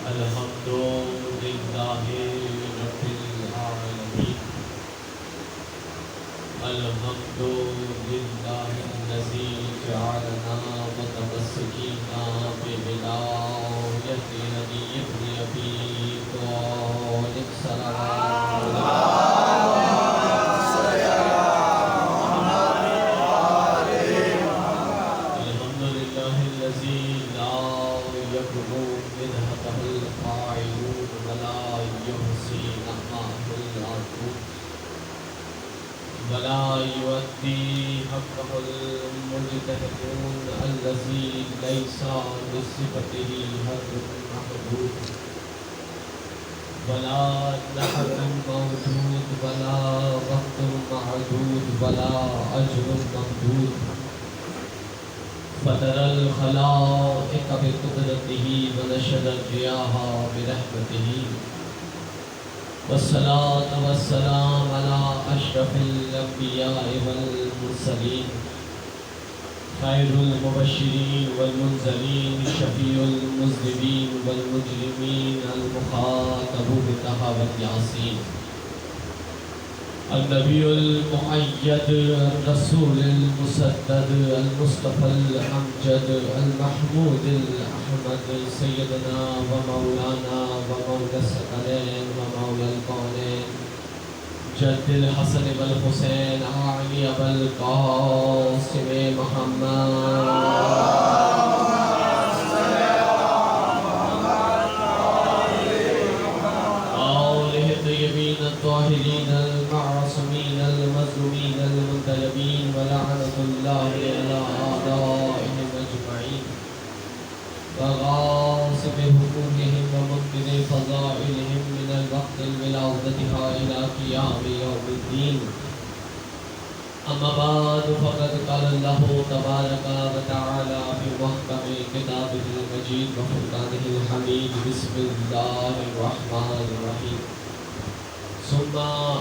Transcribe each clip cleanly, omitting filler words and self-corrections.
الحمد للہ رب العالمین الحمد للہ الذی جعلنا متمسکین بولایت نبی ابن ابی طالب الحمد للہ الذی لا یبلغ مدحتہ القائلون ولا یحصی نعمہ العارفون ولا يؤدي حقه المجتهدون الذي ليس بصفته حد محدود ولا نحر موجود ولا وقت معدود ولا أجر ممدود فطر الخلائق بقدرته ونشر الرياح برحمته والصلاة والسلام على أشرف الأنبياء والمرسلين خير المبشرين والمنذرين شفيع المذنبين والمجرمين المخاطب بتهاوت ياسين النبي المؤيد الرسول المسدد المصطفى الأمجد المحمود الأحمد سيدنا ومولانا ومولى الثقلين ومولى الكونين جد الحسن والحسين أعلي أبا القاسم محمد الطاهرين المعصومين المظلومين المنتجبين ولعنة الله على أعدائهم أجمعين وغاصب حقوقهم ومنكر فضائلهم من الوقت الولادتها إلى قيام يوم الدين أما بعد فقد قال الله تبارك وتعالى في محكم كتابه المجيد وفرقانه الحميد بسم الله الرحمن الرحيم ثم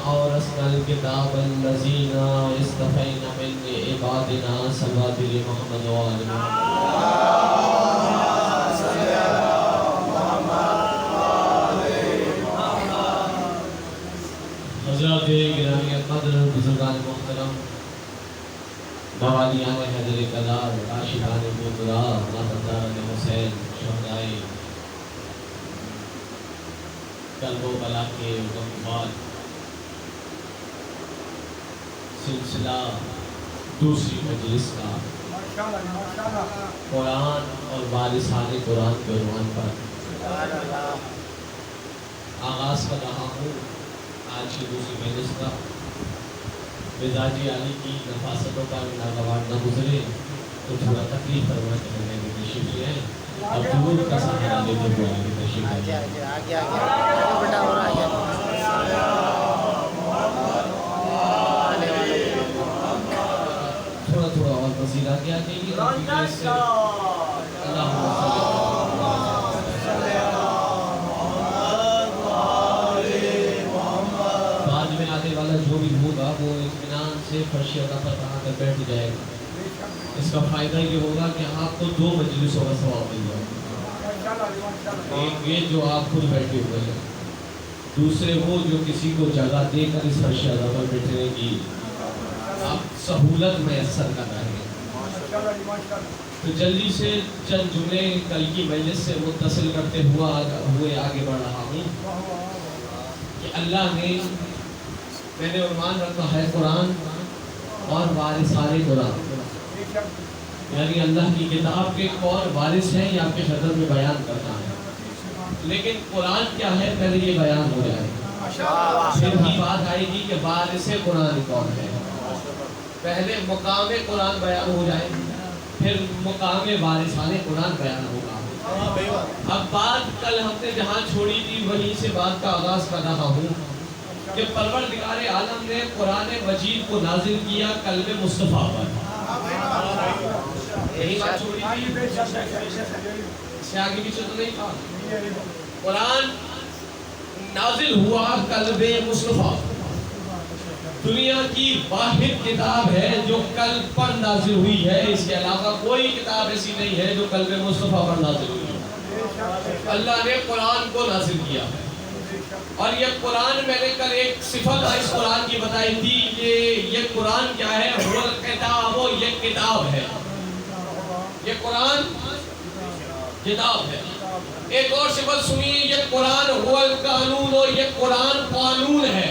أورثنا الكتاب الذين اصطفينا من عبادنا سوادر محمد وآل محمد حضرات گرامی قدر بزرگان محترم موالیان حیدر قلار عاشقان بودرا ماتداران حسین شہدائے قلب و بلا کے غمبار سلسلہ دوسری مجلس کا قرآن اور وارثان قرآن کے عنوان پر آغاز کر رہا ہوں آج کی دوسری مجلس کا مزاجی علی کی نفاستوں کا ناگوار نہ گزرے تو تھوڑا تکلیف فرما کے میں تشریف لے آئے اب دور کا سہارا لیتے ہوئے آگے تشریف لے تھوڑا تھوڑا اور وزیر آگے آ جائیے بعد میں آنے والا جو بھی ہوگا وہ اطمینان سے فرش عطا پر آ کر بیٹھ جائے گا اس کا فائدہ یہ ہوگا کہ آپ کو دو مجلسوں کا ثواب مل جائے گا ایک یہ جو آپ خود بیٹھے ہوئے ہیں دوسرے وہ جو کسی کو جگہ دے کر اس فرش عطا پر بیٹھنے کی آپ سہولت میسر کر رہے ہیں تو جلدی سے چند جملے کل کی مجلس سے متصل کرتے ہوئے آگے بڑھ رہا ہوں کہ اللہ نے میں نے عنوان رکھا ہے قرآن اور وارثان قرآن یعنی اللہ کی کتاب کے کون وارث ہیں یہ آپ کے خدمت میں بیان کرنا ہے لیکن قرآن کیا ہے پہلے یہ بیان ہو جائے پھر بھی بات آئے گی کہ وارث قرآن کون ہے پہلے مقام قرآن بیان ہو جائے پھر مقام وارثان قرآن بیان ہوگا اب بات کل ہم نے جہاں چھوڑی تھی وہیں سے بات کا آغاز کر رہا ہوں کہ پروردگار عالم نے قرآن مجید کو نازل کیا قلب مصطفیٰ پر یہی بات چھوڑی تھی اس سے آگے پیچھے تو نہیں تھا قرآن نازل ہوا قلب مصطفیٰ دنیا کی واحد کتاب ہے جو قلب پر نازل ہوئی ہے اس کے علاوہ کوئی کتاب ایسی نہیں ہے جو قلب مصطفیٰ پر نازل ہوئی ہے اللہ نے قرآن کو نازل کیا ہے، اور یہ قرآن میں نے کل ایک صفت اس قرآن کی بتائی تھی کہ یہ قرآن کیا ہے، هو الکتاب، یہ کتاب ہے، یہ قرآن کتاب ہے۔ ایک اور صفت سنیے، یہ قرآن هو القانون، یہ قرآن قانون ہے،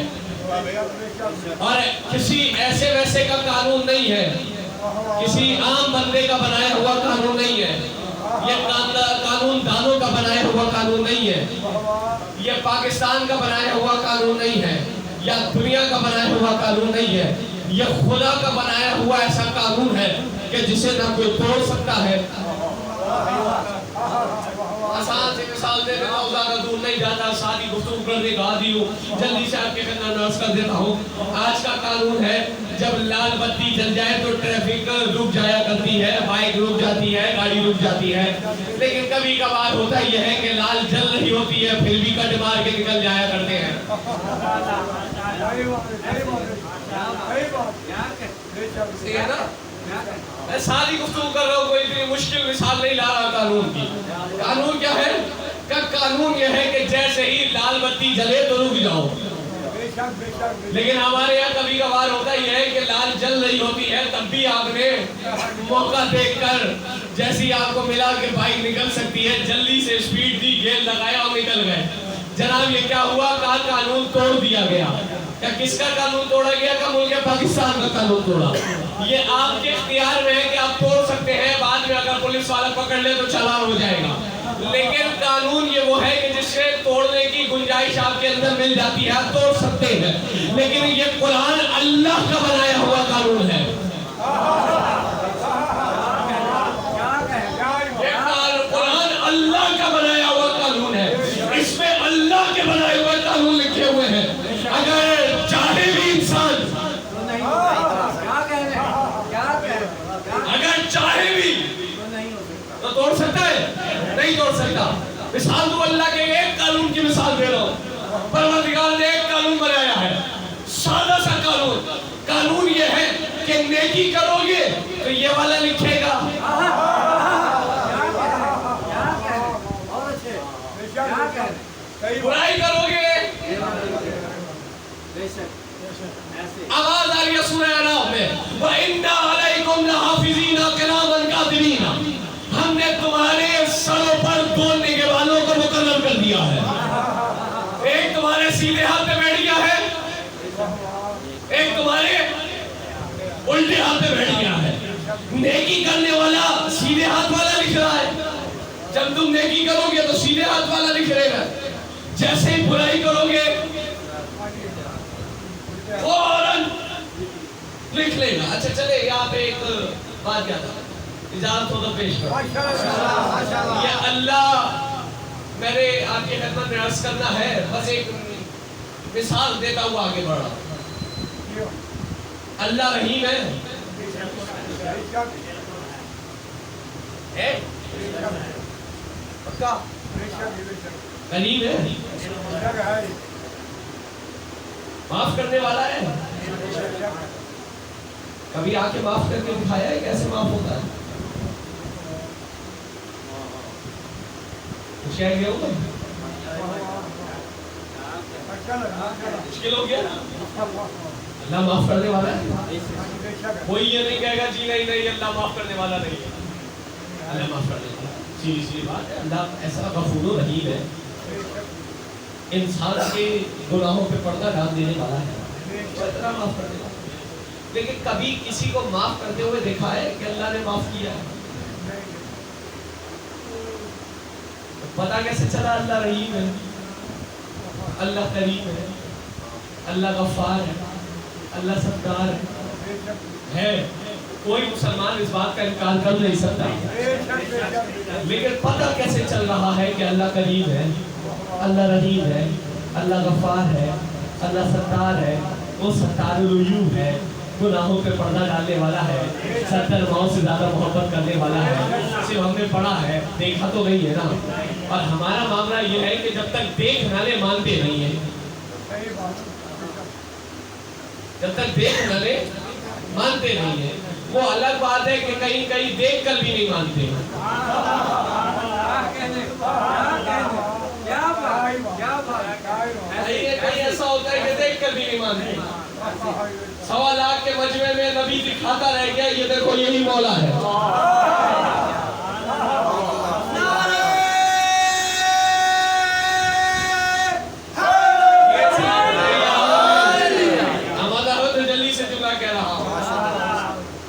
اور کسی ایسے ویسے کا قانون نہیں ہے، کسی عام بندے کا بنایا ہوا قانون نہیں ہے، یہ قانون دانوں کا بنایا ہوا قانون نہیں ہے، یہ پاکستان کا بنایا ہوا قانون نہیں ہے، یا دنیا کا بنایا ہوا قانون نہیں ہے، یہ خدا کا بنایا ہوا ایسا قانون ہے کہ جسے نہ کوئی توڑ سکتا ہے۔ آسان سے مثال دینے کا زیادہ دور نہیں جاتا، ساری گفتگو کرنے کا عادی ہوں، جلدی سے آپ کے خدمت میں عرض کر دیتا ہوں۔ آج کا قانون ہے جب لال بتی جل جائے تو ٹریفک رک جایا کرتی ہے، بائک رک جاتی ہے، گاڑی رک جاتی ہے، لیکن کبھی کبھار ہوتا یہ ہے کہ لال جل رہی ہوتی ہے پھر بھی کٹ مار کے نکل جایا کرتے ہیں۔ میں ساری گفتگو کر رہا ہوں، کوئی اتنی مشکل مثال نہیں لا رہا قانون کی۔ قانون کیا ہے؟ قانون یہ ہے کہ جیسے ہی لال بتی جلے تو رک جاؤ، لیکن ہمارے یہاں کبھی کبھار ہوتا یہ ہے کہ لال جل رہی ہوتی ہے تب بھی آپ نے موقع دیکھ کر جیسی آپ کو ملا کہ بائک نکل سکتی ہے جلدی سے اسپیڈ دی، گیئر لگایا اور نکل گئے۔ جناب یہ کیا ہوا؟ قانون توڑ دیا گیا۔ کس کا قانون توڑا گیا؟ کہ ملک پاکستان کا قانون توڑا۔ یہ آپ کے اختیار میں ہے کہ آپ توڑ سکتے ہیں، بعد میں اگر پولیس والا پکڑ لے تو چالان ہو جائے گا، لیکن قانون یہ وہ ہے کہ جس سے توڑنے کی گنجائش آپ کے اندر مل جاتی ہے، آپ توڑ سکتے ہیں، لیکن یہ قرآن اللہ کا بنایا ہوا قانون ہے۔ قرآن اللہ کا بنایا ہوا قانون ہے، اس میں اللہ کے بنائے ہوئے قانون لکھے ہوئے ہیں۔ اگر چاہے بھی انسان، اگر چاہے بھی تو توڑ سکتا ہے؟ نہیں توڑ سکتا۔ مثال تو اللہ کے ایک قانون کی مثال دے رہا ہوں، پروردگار نے ایک قانون بنایا ہے، سادہ سا قانون۔ قانون یہ ہے کہ نیکی کرو گے تو یہ والا لکھے گا، برائی کرو گے۔ آواز آ رہی ہے سورہ اعراف میں، وَإِنَّا عَلَيْكُمْ لَحَافِظِينَ كِرَامًا كَاتِبِينَ، ہم نے تمہارے سروں پر دو نگہبانوں کو مقرر کر دیا ہے، ایک تمہارے سیدھے ہاتھ پہ بیٹھ گیا ہے، ایک تمہارے الٹے ہاتھ پہ بیٹھ گیا ہے۔ نیکی کرنے والا سیدھے ہاتھ والا لکھ رہا ہے، جب تم نیکی کرو گے تو سیدھے ہاتھ والا لکھ رہے گا، جیسے ہی برائی کرو گے فوراً لکھ لے گا۔ اچھا چلے یہاں پہ ایک بات کیا تھا، اجازت ہو تو پیش کرو۔ یہ اللہ میں نے آپ کی خدمت میں عرض کرنا ہے، بس ایک مثال دیتا ہوا آگے بڑھا۔ اللہ رحیم ہے، پکا کریم ہے، معاف کرنے والا ہے۔ کبھی آ کے معاف کر کے دکھایا ہے کیسے معاف ہوتا ہے؟ کچھ کہہ گیا ہوگا، مشکل ہو گیا۔ اللہ معاف کرنے والا ہے، کوئی یہ نہیں کہے گا جی نہیں نہیں اللہ معاف کرنے والا نہیں ہے، اللہ معاف کرنے والا ہے۔ سیدھی بات ہے، اللہ ایسا غفور و رحیم ہے، انسان کے گناہوں پہ پردہ ڈال دینے والا ہے، اتنا معاف کرنے والا ہے۔ لیکن کبھی کسی کو معاف کرتے ہوئے دیکھا ہے کہ اللہ نے معاف کیا ہے؟ پتہ کیسے چلا؟ اللہ رحیم ہے، اللہ کریم ہے، اللہ غفار ہے، اللہ ستار ہے۔ کوئی مسلمان اس بات کا انکار کر نہیں سکتا، لیکن پتہ کیسے چل رہا ہے کہ اللہ کریم ہے، اللہ رحیم ہے، اللہ غفار ہے، اللہ ستار ہے، وہ ستار العیوب ہے، گناہوں پہ پردہ ڈالنے والا ہے، 70 ماؤں سے زیادہ محبت کرنے والا ہے۔ صرف ہم نے پڑھا ہے، دیکھا تو نہیں ہے نا، اور ہمارا معاملہ یہ ہے کہ جب تک دیکھ نہ لے مانتے نہیں ہیں، جب تک دیکھ نہ لے مانتے نہیں ہیں۔ وہ الگ بات ہے کہ کہیں کہیں دیکھ کر بھی نہیں مانتے۔ کہیں ایسا ہوتا ہے کہ دیکھ کر بھی نہیں مانتے. 1.25 لاکھ کے مجمع میں نبی دکھاتا رہ گیا, یہ دیکھو یہی مولا ہے.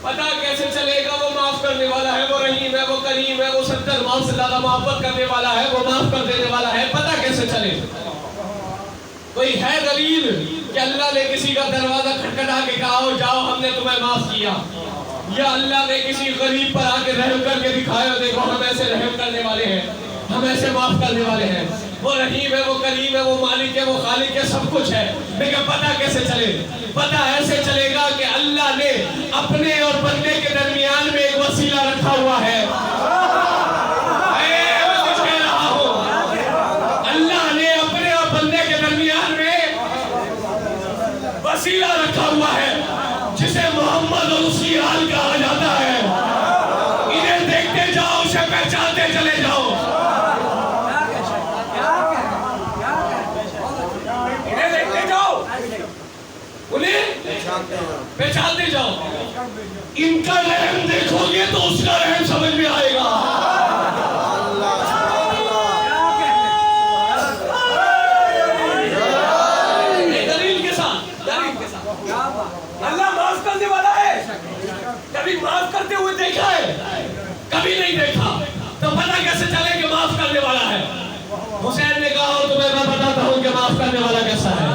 پتا کیسے چلے گا؟ وہ معاف کرنے والا ہے, وہ رحیم ہے, وہ کریم ہے, وہ 70 معاف سے زیادہ محبت کرنے والا ہے, وہ معاف کر دینے والا ہے. پتا کیسے چلے؟ کوئی ہے دلیل کہ اللہ نے کسی کا دروازہ کھٹکھٹا کے کہا ہو جاؤ ہم نے تمہیں معاف کیا, یا اللہ نے کسی غریب پر آ کے رحم کر کے دکھایا دیکھو ہم ایسے رحم کرنے والے ہیں, ہم ایسے معاف کرنے والے ہیں. وہ رحیم ہے, وہ کریم ہے, وہ مالک ہے, وہ خالق ہے, سب کچھ ہے. لیکن پتہ کیسے چلے؟ پتہ ایسے چلے گا کہ اللہ نے اپنے اور بندے کے درمیان میں ایک وسیلہ رکھا ہوا ہے. میں کچھ کہہ رہا ہوں, اللہ نے اپنے اور بندے کے درمیان میں وسیلہ رکھا ہوا ہے جسے محمد اور اس کی آل کہا جاتا ہے. انہیں دیکھتے جاؤ, اسے پہچانتے چلے جاؤ. پہچانتے جاؤ. ان کا رحم دیکھو گے تو اس کا رحم سمجھ میں آئے گا. دلیل کے ساتھ اللہ معاف کرنے والا ہے. کبھی معاف کرتے ہوئے دیکھا ہے؟ کبھی نہیں دیکھا. تو پتہ کیسے چلے کہ معاف کرنے والا ہے؟ حسین نے کہا ہو تمہیں میں بتاتا ہوں کہ معاف کرنے والا کیسا ہے.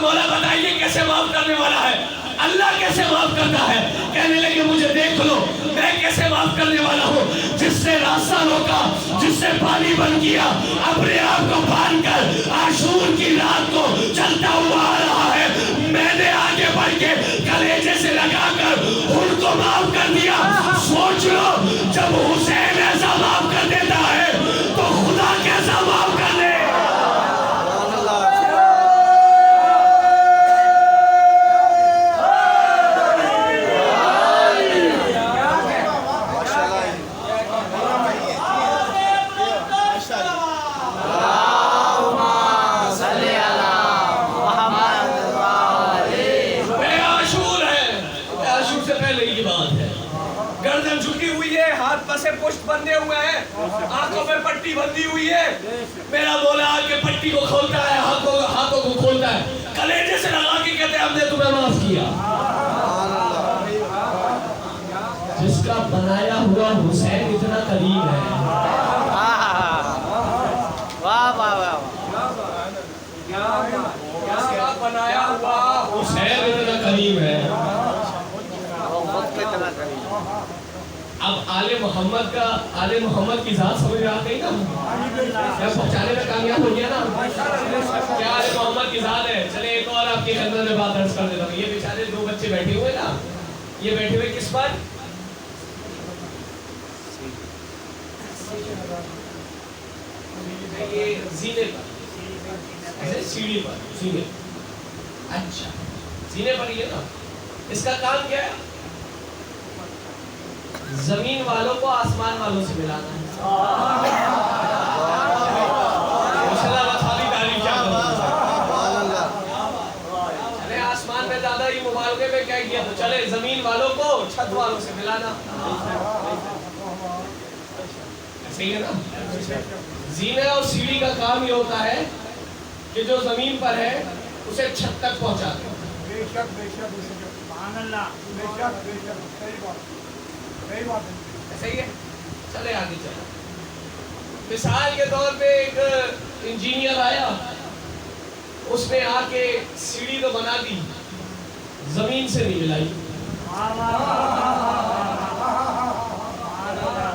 مولا بتائیے کیسے معاف کرنے والا ہے؟ اللہ کیسے معاف کرتا ہے؟ کہنے لگے مجھے دیکھ لو, میں کیسے معاف کرنے والا ہوں. جس سے راستہ روکا, جس سے پانی بند کیا, اپنے آپ کو باندھ کر عاشور کی رات کو چلتا ہوا آ رہا ہے. میں نے آگے بڑھ کے کلیجے سے لگا کر ان کو معاف کر دیا. سوچ لو جب حسین ایسا معاف کر دیتا ہے تو خدا کیسا معاف کر دے. پشت بندے ہوئے ہیں, آنکھوں میں پٹی بندھی ہوئی ہے. میرا مولا آ کے پٹی کو کھولتا ہے, ہاتھوں کو کھولتا ہے, کلیجے سے لگا کے کہتے ہیں ہم نے تمہیں معاف کیا. جس کا بنایا ہوا حسین اتنا قریب ہے. واہ واہ واہ. جس کا بنایا ہوا حسین اتنا قریب ہے. اب آل محمد کی ذات سمجھ میں آ گئی نا, پہنچانے میں کامیاب ہو گیا نا. کیا آل محمد کی ذات ہے؟ چلے ایک اور آپ کی خدمت میں بات عرض کر دیتا ہوں. یہ بیچارے 2 بچے بیٹھے ہوئے نا, یہ بیٹھے ہوئے کس پر؟ یہ زینے پر, سیڑھی پر, زینے. اچھا زینے پر یہ نا, اس کا کام کیا ہے؟ زمین والوں کو آسمان والوں سے ملانا ہے. چلے آسمان میں زیادہ ہی مبالغے میں کیا کیا, تو چلے زمین والوں کو چھت والوں سے ملانا. صحیح ہے نا. زینے اور سیڑھی کا کام یہ ہوتا ہے کہ جو زمین پر ہے اسے چھت تک پہنچا دے. صحیح ہے. چلے آگے چلے. مثال کے طور پہ ایک انجینئر آیا, اس نے آ کے سیڑھی تو بنا دی, زمین سے نہیں ملائی.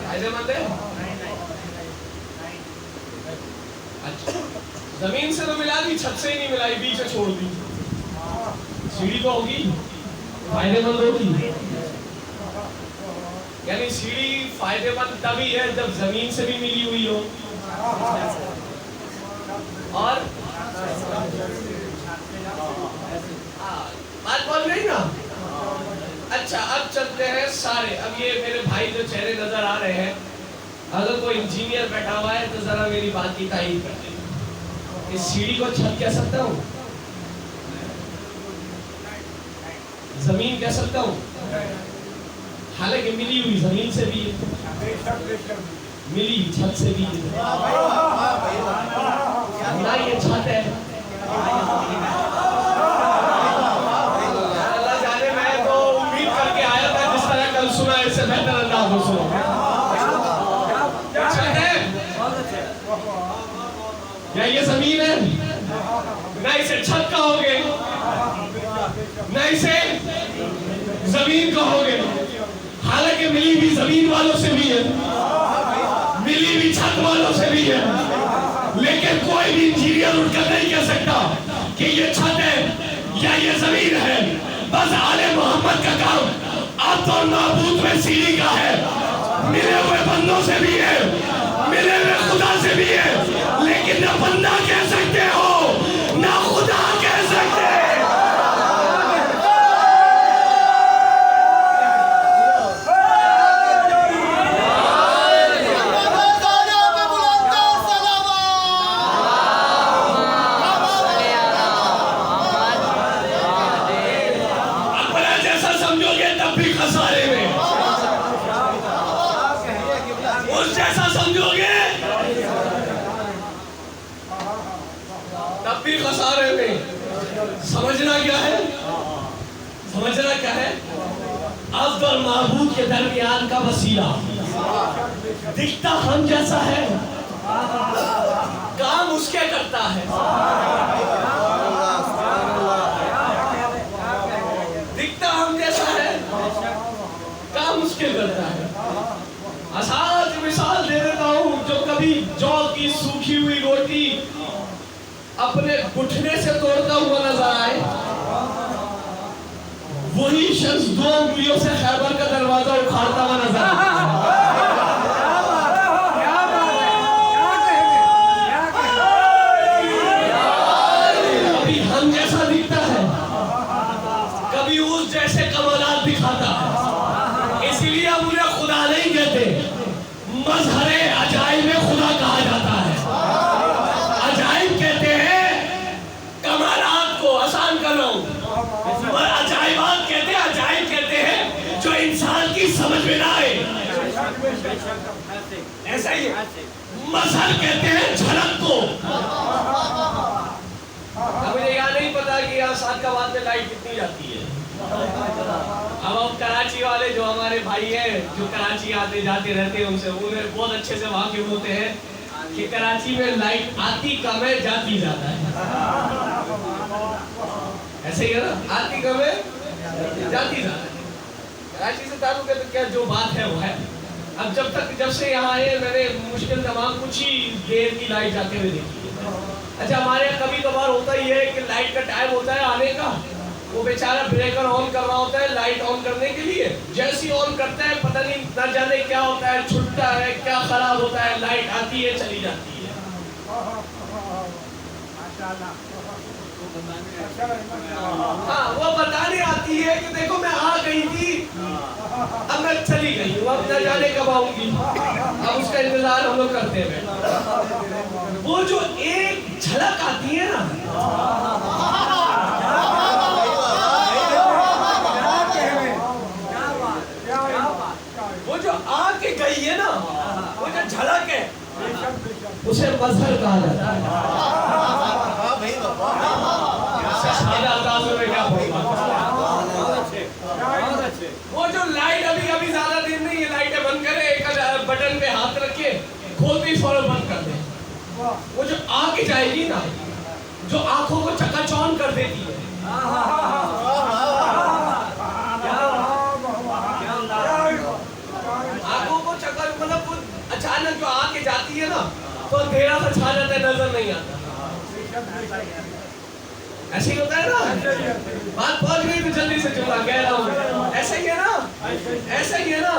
فائدے مند ہے. اچھا زمین سے تو ملا دی, چھت سے ہی نہیں ملائی, بیچ میں چھوڑ دی. سیڑھی تو ہوگی, فائدے مند ہوگی. یعنی سیڑھی فائدے مند تبھی ہے جب زمین سے بھی ملی ہوئی ہو اور بات بول رہی نا. اچھا اب چلتے ہیں سارے. اب یہ میرے بھائی جو چہرے نظر آ رہے ہیں, اگر کوئی انجینئر بیٹھا ہوا ہے تو ذرا میری بات کی تائید کر دیں. اس سیڑھی کو چھت کہہ سکتا ہوں, زمین کہہ سکتا ہوں, حالانکہ ملی ہوئی زمین سے بھی ہے, ملی چھت سے بھی ہے. نہ یہ چھت ہے, اللہ جانے میں تو امید کر کے آیا تھا جس طرح کل سنا اس سے بہتر انداز میں سنا. چھت ہے یا یہ زمین ہے؟ نہ اسے چھت کہو گے نہ اسے زمین کہو گے, حالانکہ ملی بھی زمین والوں سے بھی ہے, ملی بھی چھت والوں سے بھی ہے, لیکن کوئی بھی انجینئر اٹھ کر نہیں کہہ سکتا کہ یہ چھت ہے یا یہ زمین ہے. بس آل محمد کا کام عبد اور معبود میں سیڑھی کا ہے, ملے ہوئے بندوں سے بھی ہے, ملے ہوئے خدا سے بھی ہے, لیکن نہ بندہ کہہ سکتے ہو نہ خدا کہہ سکتے. سمجھنا کیا ہے, سمجھنا کیا ہے؟ عبد اور معبود کے درمیان کا وسیلہ دکھتا ہم جیسا ہے, کام اس کے کرتا ہے. دکھتا ہم جیسا ہے, کام اس کے کرتا ہے. آسان مثال دے دیتا ہوں, جو کبھی جو کی سوکھی ہوئی روٹی اپنے گھٹنے سے توڑتا ہوا نظر آئے, وہی شخص 2 انگلیوں سے خیبر کا دروازہ اکھاڑتا ہوا نظر آئے. کبھی ہم جیسا دکھتا ہے, کبھی اس جیسے کمالات دکھاتا ہے. اسی لیے ہم انہیں خدا نہیں کہتے, مظہر عجائب میں خدا کہا جاتا ہے. عجائب کہتے ہیں کمالات کو, آسان کر رہا ہوں, عجائبات کہتے ہیں, عجائب کہتے ہیں جو انسان کی سمجھ میں نہ آئے. ایسا ہی مظہر کہتے ہیں جھلک کو. اب مجھے یہاں نہیں پتا کہ یہاں سعدکاباد میں لائٹ کتنی جاتی ہے. اب ہم کراچی والے جو ہمارے بھائی ہیں جو کراچی آتے جاتے رہتے ہیں, ان سے انہیں بہت اچھے سے واقف ہوتے ہیں کہ کراچی میں لائٹ آتی کم ہے جاتی زیادہ ہے. ایسے ہی ہے نا, آتی کم ہے جاتی زیادہ ہے. کراچی سے تعلق ہے تو کیا جو بات ہے وہ ہے. اب جب سے یہاں آئے میں نے مشکل تمام کچھ ہی دیر کی لائٹ جاتے ہوئے دیکھی ہے. اچھا ہمارے یہاں کبھی کبھار ہوتا ہی ہے کہ لائٹ کا ٹائم ہوتا ہے آنے کا, وہ بیچارہ بریکر آن کر رہا ہوتا ہے لائٹ آن کرنے کے لیے, جیسی آن کرتا ہے پتہ نہیں نہ جانے کیا ہوتا ہے, چھٹتا ہے کیا خراب ہوتا ہے, لائٹ آتی ہے چلی جاتی ہے. ہاں وہ بتانے آتی ہے کہ دیکھو میں آ گئی تھی اب میں چلی گئی ہوں, اب نہ جانے کب آؤں گی. اب اس کا انتظار ہم لوگ کرتے ہیں. وہ جو ایک جھلک آتی ہے نا, وہ جو آ کے گئی ہے نا, وہ جو جھلک ہے اسے مظہر کہا جاتا ہے. وہ جو لائٹ ابھی زیادہ دیر نہیں ہے, لائٹیں بند کرے, ایک بٹن پہ ہاتھ رکھے, کھولتے فوراً بند کر دیں. وہ جو آگے جائے گی نا, جو آنکھوں کو چکا چون کر دیتی ہے, آنکھوں کو چکا, مطلب اچانک جو آ کے جاتی ہے نا تو اندھیرا سا چھا جاتا ہے, نظر نہیں آتا. ایسے ہی ہوتا ہے نا, بات پہنچ گئی تو جلدی سے چلا کہہ رہا ہوں. ایسا ہی ہے نا, ایسا ہی ہے نا.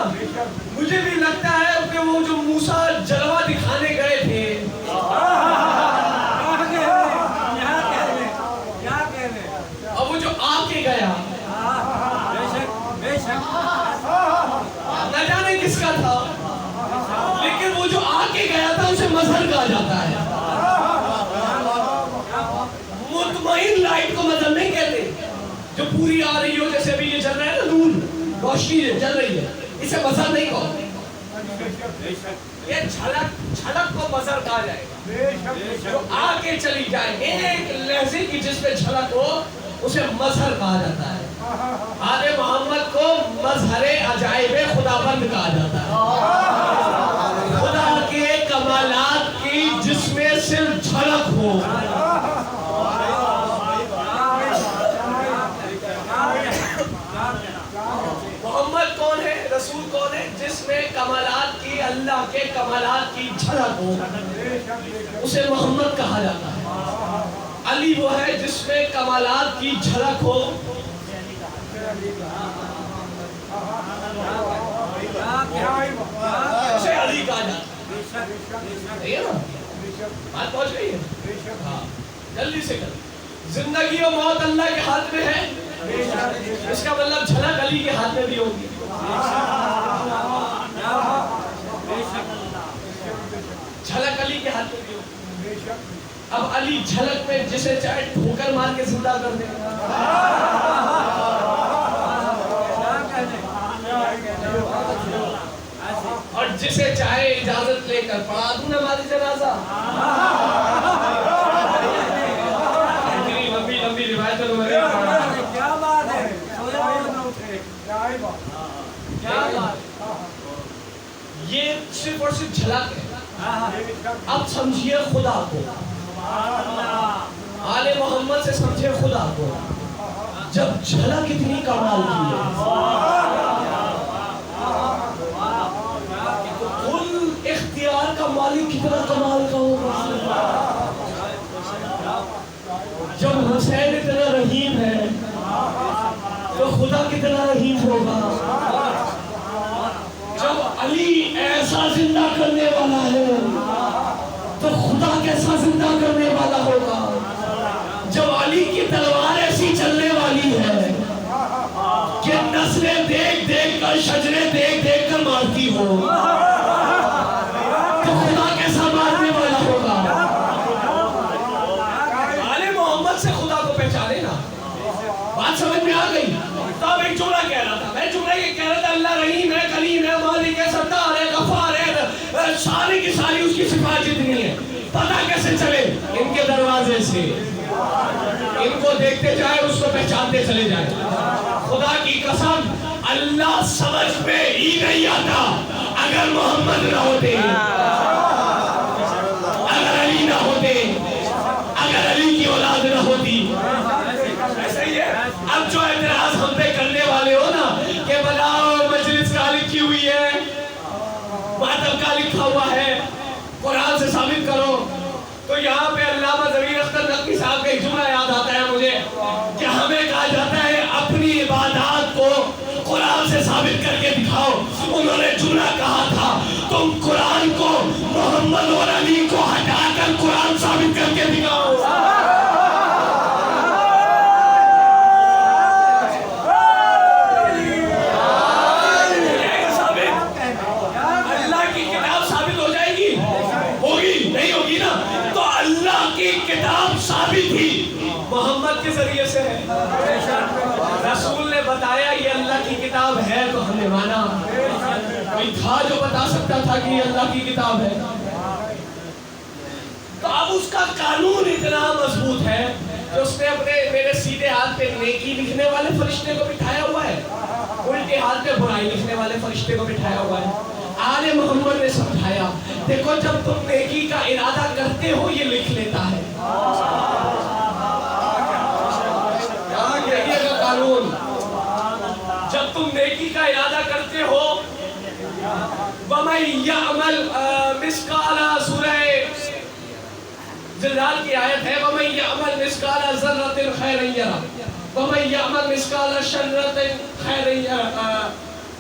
مجھے بھی لگتا ہے کہ وہ جو موسیٰ جلوہ دکھانے گئے تھے, اور وہ جو آ کے گیا, کس کا تھا، لیکن وہ جو آ کے گیا تھا اسے مظہر کہا جاتا ہے. مطمئن لائٹ کو مظہر نہیں کہتے. جو پوری آ رہی ہو جیسے ابھی یہ چل رہا ہے نا، نور روشنی چل رہی ہے، اسے مظہر نہیں کہتے. یہ جھلک کو مظہر کہا جائے گا. جو آ کے چلی جائے ایک لحظے کی جس پہ جھلک ہو اسے مظہر کہا جاتا ہے. آل محمد کو مظہر عجائب خداوند کہا جاتا ہے. خدا کے کمالات کی جس میں صرف جھلک ہو. محمد کون ہے، رسول کون ہے؟ جس میں کمالات کی، اللہ کے کمالات کی جھلک ہو اسے محمد کہا جاتا ہے. علی وہ ہے جس میں کمالات کی جھلک ہو اسے علی کہا جاتا ہے. بات پہنچ گئی ہے؟ ہاں جلدی سے کر. زندگی و موت اللہ کے ہاتھ میں ہے، اس کا مطلب جھلک علی کے ہاتھ میں بھی ہوگی. جھلک علی کے ہاتھ میں بھی ہوگی. اب علی جھلک میں جسے چاہے ٹھوکر مار کے زندہ کر دے، اور جسے چاہے اجازت لے کر پڑھا دوں نماز جنازہ. لمبی روایتوں میں کیا بات ہے. یہ صرف اور صرف جھلک ہے. اب سمجھیے خدا کو، آل محمد سے سمجھے خدا کو. جب جھلک اتنی کمال کی ہے تو کل اختیار کا مالک کتنا کمال کا ہوگا. جب حسین اتنا رحیم ہے تو خدا کتنا رحیم ہوگا. جب علی ایسا زندہ کرنے والا ہے تو خدا کیسا زندہ کرنے والا ہوگا. جب علی کی تلوار ایسی چلنے والی ہے کہ نسلیں دیکھ دیکھ کر، شجریں دیکھ دیکھ کر مارتی ہو، تو خدا کیسا مارنے والا ہوگا. آل محمد سے خدا کو پہچانے نا. بات سمجھ میں آ گئی؟ تو اب ایک جملہ کہہ رہا تھا، میں جملہ یہ کہہ رہا تھا اللہ رحیم ہے، کریم ہے، مالک ہے، ستار ہے، غفار ہے، ساری کی ساری اس کی صفات جتنی ہے. پتہ کیسے چلے؟ ان کے دروازے سے. ان کو دیکھتے جائے، اس کو پہچانتے چلے جائے. خدا کی قسم اللہ سمجھ میں ہی نہیں آتا اگر محمد نہ ہوتے، اگر علی نہ ہوتے، اگر علی کی اولاد نہ ہوتی. ایسا ہی ہے. اب جو اعتراض ہم پہ کرنے والے ہو نا کہ بلاؤ مجلس کا لکھی ہوئی ہے، ماتم کا لکھا ہوا ہے، قرآن سے ثابت کرو، تو یہاں پہ علامہ ظفیر اختر نقوی صاحب کا ایک جملہ یاد آتا ہے مجھے کہ ہمیں کہا جاتا ہے اپنی عبادات کو قرآن سے ثابت کر کے دکھاؤ. انہوں نے جملہ کہا تھا تم قرآن کو، محمد اور علی کو ہٹا کر قرآن ثابت کر کے دکھاؤ. کتاب ثابت ہی محمد کے ذریعے سے ہے. رسول نے بتایا یہ اللہ کی کتاب ہے تو ہم نے مانا. کوئی تھا جو بتا سکتا تھا کہ یہ اللہ کی کتاب ہے؟ تو اب اس کا قانون اتنا مضبوط ہے کہ اس نے اپنے میرے سیدھے ہاتھ پہ نیکی لکھنے والے فرشتے کو بٹھایا ہوا ہے، الٹے ہاتھ پہ برائی لکھنے والے فرشتے کو بٹھایا ہوا ہے. آل محمد نے سمجھایا دیکھو جب تم نیکی کا ارادہ کرتے ہو یہ لکھ لیتا ہے. قانون جب تم نیکی کا ارادہ کرتے ہو، وَمَن يَعْمَلْ مِثْقَالَ، سورہ زلزال کی آیت ہے، وَمَن يَعْمَلْ مِثْقَالَ ذَرَّةٍ خَيْرًا يَرَهُ وَمَن يَعْمَلْ مِثْقَالَ شَرَّةٍ خَيْرًا يَرَهُ.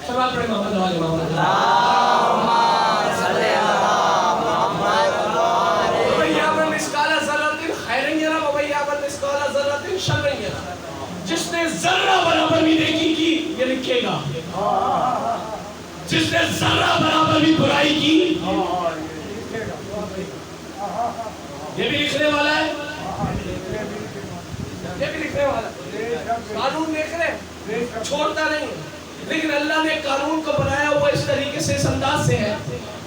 سبحان پڑھیں محمد علی محمد. اللہم صلی علی محمد. وَمَن يَعْمَلْ مِثْقَالَ ذَرَّةٍ خَيْرًا يَرَهُ وَمَن يَعْمَلْ مِثْقَالَ ذَرَّةٍ شَرًّا يَرَهُ. جس نے ذرہ برابر بھی نیکی کی یہ لکھے گا. جس نے ذرہ برابر بھی برائی کی یہ بھی لکھنے والا ہے، یہ بھی لکھنے والا ہے، قانون دیکھ رہے چھوڑتا نہیں۔ لیکن اللہ نے قانون کو بنایا ہوا اس طریقے سے، اس انداز سے ہے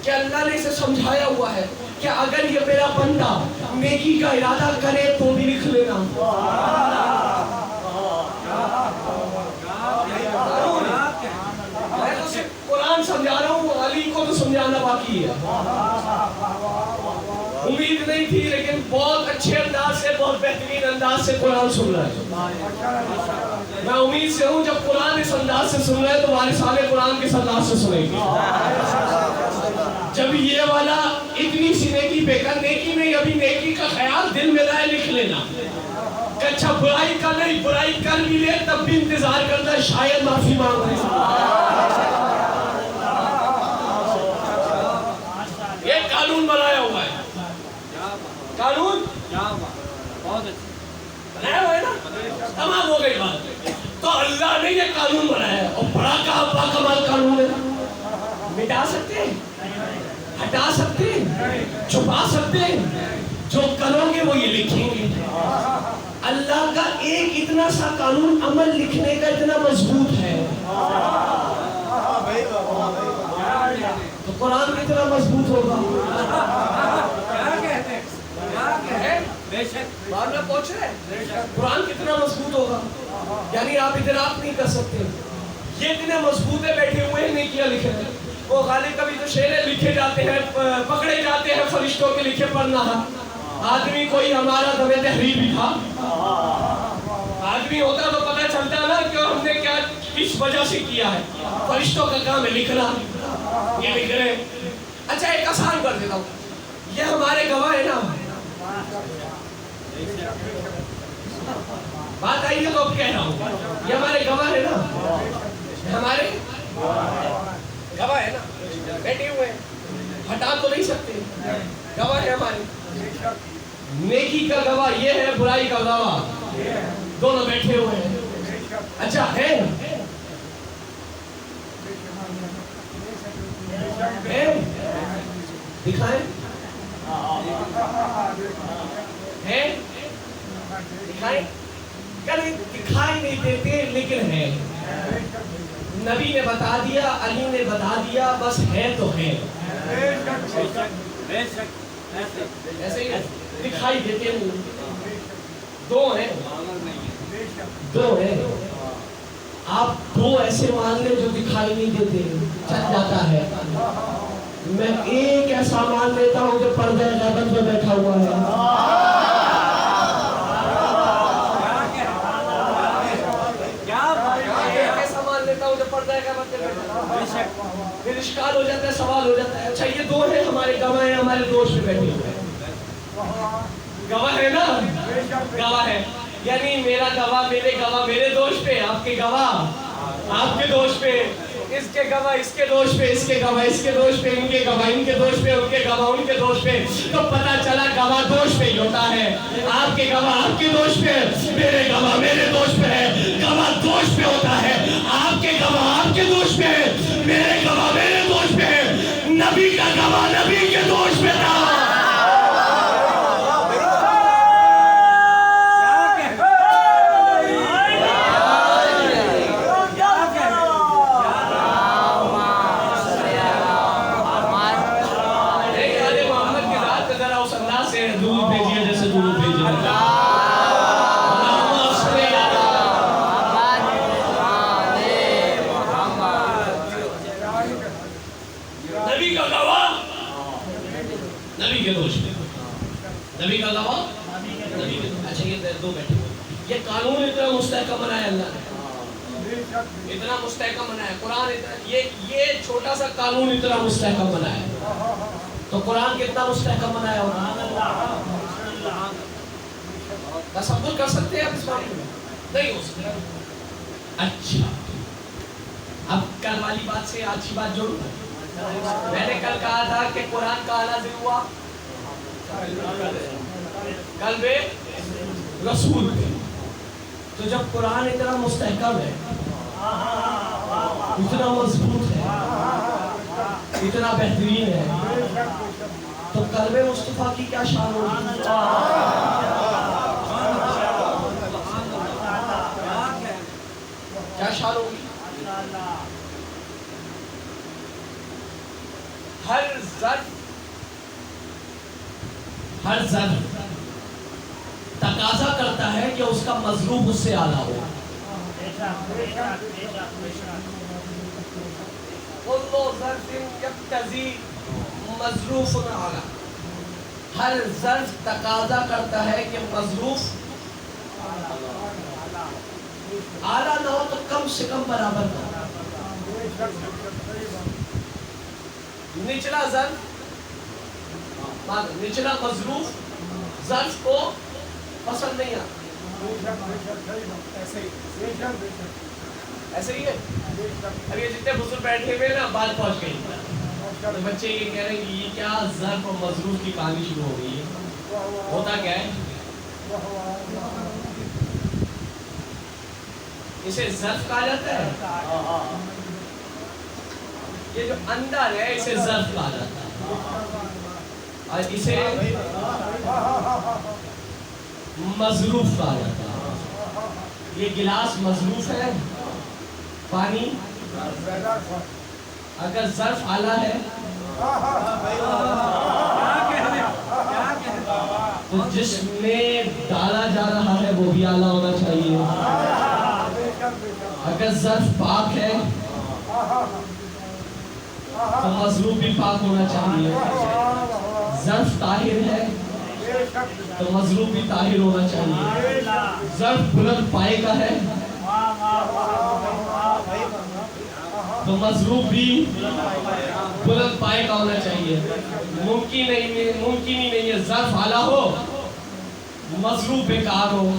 کہ اللہ نے اسے سمجھایا ہوا ہے کہ اگر یہ میرا بندہ نیکی کا ارادہ کرے تو بھی لکھ لینا۔ میں تو صرف قرآن سمجھا رہا ہوں، علی کو تو سمجھانا باقی ہے۔ امید نہیں تھی لیکن بہت اچھے انداز سے، بہت بہترین انداز سے قرآن سن رہا ہے۔ میں امید سے ہوں جب قرآن اس انداز سے سن رہے ہیں تو وارثان قرآن کس انداز سے سنیں گے۔ جب یہ والا اتنی سی نیکی بے کر، نیکی نہیں ابھی نیکی کا خیال دل میں لائے لکھ لینا کہ اچھا برائی کا نہیں، برائی کر بھی لے تب بھی انتظار کرتا ہے شاید معافی مانگ رہے ہیں۔ یہ قانون بنایا ہوا ہے، قانون بنایا ہوا ہے نا، تمام ہو گئی بات۔ تو اللہ نے یہ قانون بنایا ہے اور بڑا باکمال قانون ہے۔ مٹا سکتے ہیں، ہٹا سکتے ہیں، چھپا سکتے ہیں، جو کرو گے وہ یہ لکھیں گے۔ اللہ کا ایک اتنا سا قانون عمل لکھنے کا اتنا مضبوط ہے تو قرآن کتنا مضبوط ہوگا۔ قرآن کتنا مضبوط ہوگا، یعنی آپ ادراک نہیں کر سکتے۔ یہ اتنے مضبوط ہے، بیٹھے ہوئے ہیں نیکیاں لکھے ہیں۔ وہ غالب کبھی تو شعر لکھے جاتے ہیں، پکڑے جاتے ہیں فرشتوں کے لکھے پڑھنا ہے۔ آدمی کوئی ہمارا دم تحریر بھی تھا، آدمی ہوتا تو پتہ چلتا نا کہ ہم نے کیا کس وجہ سے کیا ہے۔ فرشتوں کا کام ہے لکھنا، یہ لکھ رہے ہیں۔ اچھا ایک آسان کر دیتا ہوں، یہ ہمارے گواہ ہے نا، بات آئی ہے تو اب کہہ رہا ہوں، یہ ہمارے گواہ ہے نا، ہمارے گواہ ہے نا، بیٹھے ہوئے ہیں، ہٹا تو نہیں سکتے، گواہ ہے ہمارے۔ نیکی کا گواہ یہ ہے، برائی کا گواہ دونوں بیٹھے ہوئے ہیں۔ اچھا ہے دکھائیں، ہے دکھائیں، کبھی دکھائی نہیں دیتے لیکن ہے۔ نبی نے بتا دیا، علی نے بتا دیا، بس ہے تو ہے، ایسے ہی دکھائی دیتے نہیں۔ دو ہیں، دو ہیں، آپ دو ایسے مان لیں جو دکھائی نہیں دیتے، چل جاتا ہے۔ میں ایک ایسا مان لیتا ہوں جو پردہ غیبت میں بیٹھا ہوا ہے۔ پھر اشکال ہو جاتا ہے، سوال ہو جاتا ہے، اچھا یہ دو ہیں ہمارے گواہ ہیں، ہمارے دوست پہ بیٹھے ہوئے ہیں، گواہ ہے نا، گواہ ہے، یعنی میرا گواہ میرے گواہ میرے دوست پہ، آپ کے گواہ آپ کے دوست پہ، اس کے گواہ اس کے دوست پہ، اس کے گواہ اس کے دوست پہ، ان کے گواہ ان کے دوست پہ، ان کے گواہ ان کے دوست پہ۔ تو پتہ چلا گواہ دوست پہ ہی ہوتا ہے، آپ کے گواہ آپ کے دوست پہ، میرے گواہ میرے دوست پہ ہے، گواہ دوست پہ ہوتا ہے، آپ کے گواہ آپ کے دوست پہ ہے، میرے گواہ میرے دوست پہ ہے۔ نبی کا گواہ نبی کے دوست پہ تھا۔ یہ قانون اتنا مستحکم بنایا اللہ نے، اتنا مستحکم بنایا قرآن، یہ چھوٹا سا قانون اتنا مستحکم بنایا، تو قرآن کتنا مستحکم بنایا ہوگا، تصور کر سکتے ہیں آپ اس بارے میں؟ نہیں ہو سکتا۔ اچھا اب کل والی بات سے آج کی بات جوڑوں، میں نے کل کہا تھا کہ قرآن کا نازل ہوا قلب رسول پہ، تو جب قرآن اتنا مستحکم ہے، اتنا مضبوط ہے، اتنا بہترین ہے. تو قلب مصطفیٰ کی کیا شان ہوگی؟ کیا شان ہوگی؟ ہر ظرف تقاضا کرتا ہے کہ اس کا مظروف اس سے اعلیٰ ہو. مظروف اعلیٰ. ہر ظرف تقاضا کرتا ہے کہ مظروف اعلیٰ نہ ہو تو کم سے کم برابر نہ ہو. نچلا ظرف نچلا مظروف ظرف کو پسند نہیں آتا. ایسے ہی ہے. اب یہ جتنے بزرگ بیٹھے ہوئے نا بات پہنچ گئی. بچے یہ کہہ رہے ہیں کہ یہ کیا ظرف اور مظروف کی کہانی شروع ہو گئی ہے. ہوتا کیا ہے؟ اسے ظرف کہا جاتا ہے. یہ جو اندر ہے اسے ظرف کہا جاتا ہے اور اسے مظروف کہا جاتا ہے. یہ گلاس مظروف ہے پانی. اگر ظرف اعلیٰ ہے تو جس میں ڈالا جا رہا ہے وہ بھی اعلیٰ ہونا چاہیے. اگر ظرف پاک ہے تو مظروف بھی پاک ہونا چاہیے. ظرف طاہر ہے تو مظروف بھی طاہر ہونا چاہیے. ظرف بلند پائے کا ہے تو مظروف بھی بلند پائے کا ہونا چاہیے. ممکن ہی نہیں ہے ظرف اعلیٰ ہو مظروف بیکار ہو.